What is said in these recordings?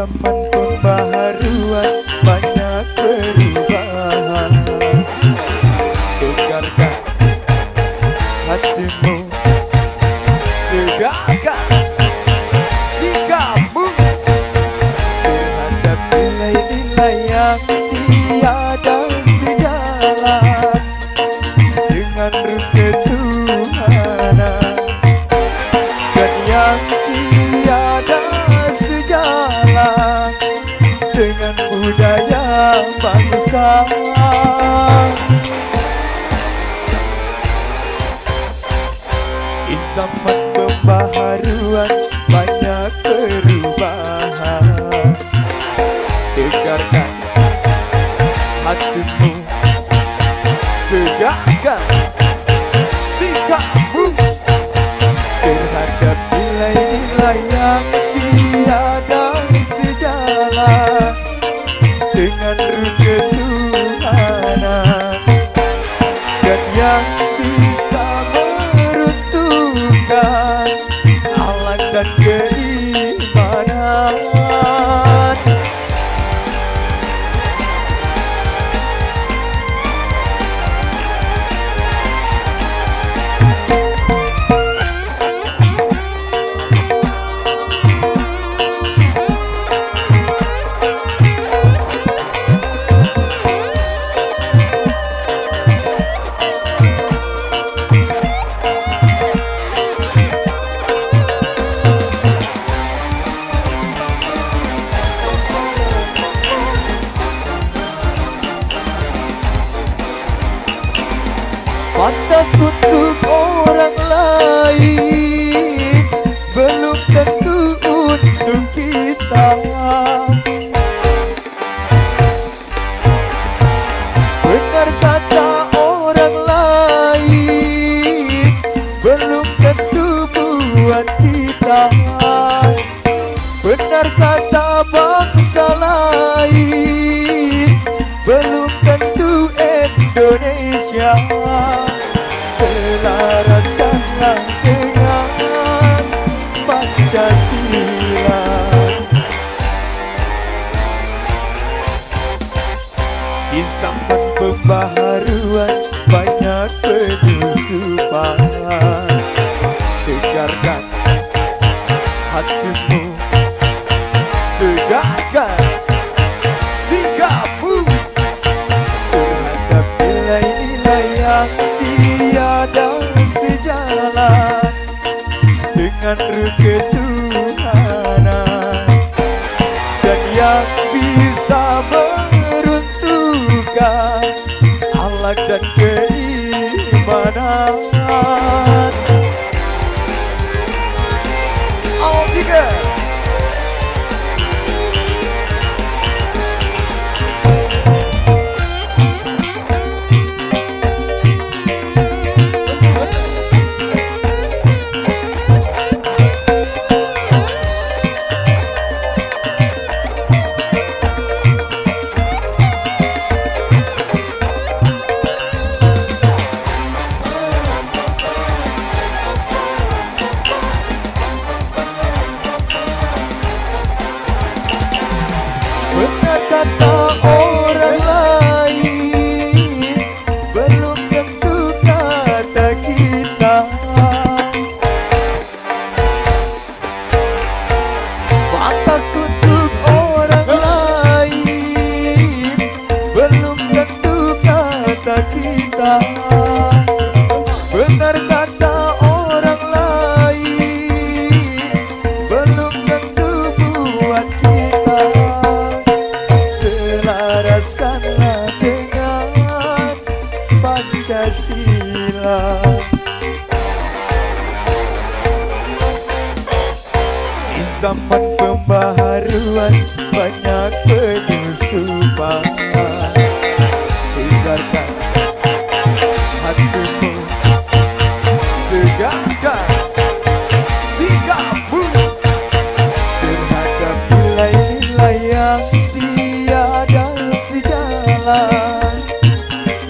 zaman pembaharuan banyak perubahan. Tukarkan hatimu, tegakkan sikapmu terhadap nilai-nilai yang tiada sejalan dengan ruh ketuhanan, dan yang tiada sejalan dengan budaya bangsa. Di zaman pembaharuan banyak perubahan. Tegarkan hatimu, tegakkan sikapmu terhadap nilai-nilai yang tiada sejalan dengan ruh ketuhanan, dan yang bisa meruntuhkan akhlak dan keimanan. Pantas untuk orang lain, belum tentu untuk kita. Benar kata orang lain, belum tentu buat kita. Benar kata bangsa lain, belum tentu Indonesia. Selaraskanlah dengan Pancasila. Di zaman pembaharuan banyak penyusupan. Tegarkan hatimu, tegakkan sikapmu terhadap nilai-nilai yang tiada sejalan dengan ruh ketuhanan, dan yang bisa meruntuhkan akhlak dan keimanan. All tiga. Benar kata orang lain, belum tentu kata kita. Pantas untuk orang lain, belum tentu kata kita. Benar kata orang lain, belum tentu buat kita. Selaraskanlah dengan Pancasila. Di zaman pembaharuan banyak penyusupan. Tegarkan hatimu, tegakkan sikapmu terhadap nilai-nilai yang tiada sejalan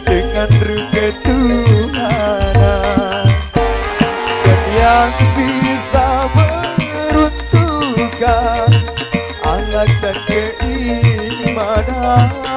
dengan ruh ketuhanan, dan yang bisa meruntuhkan akhlak dan sayang.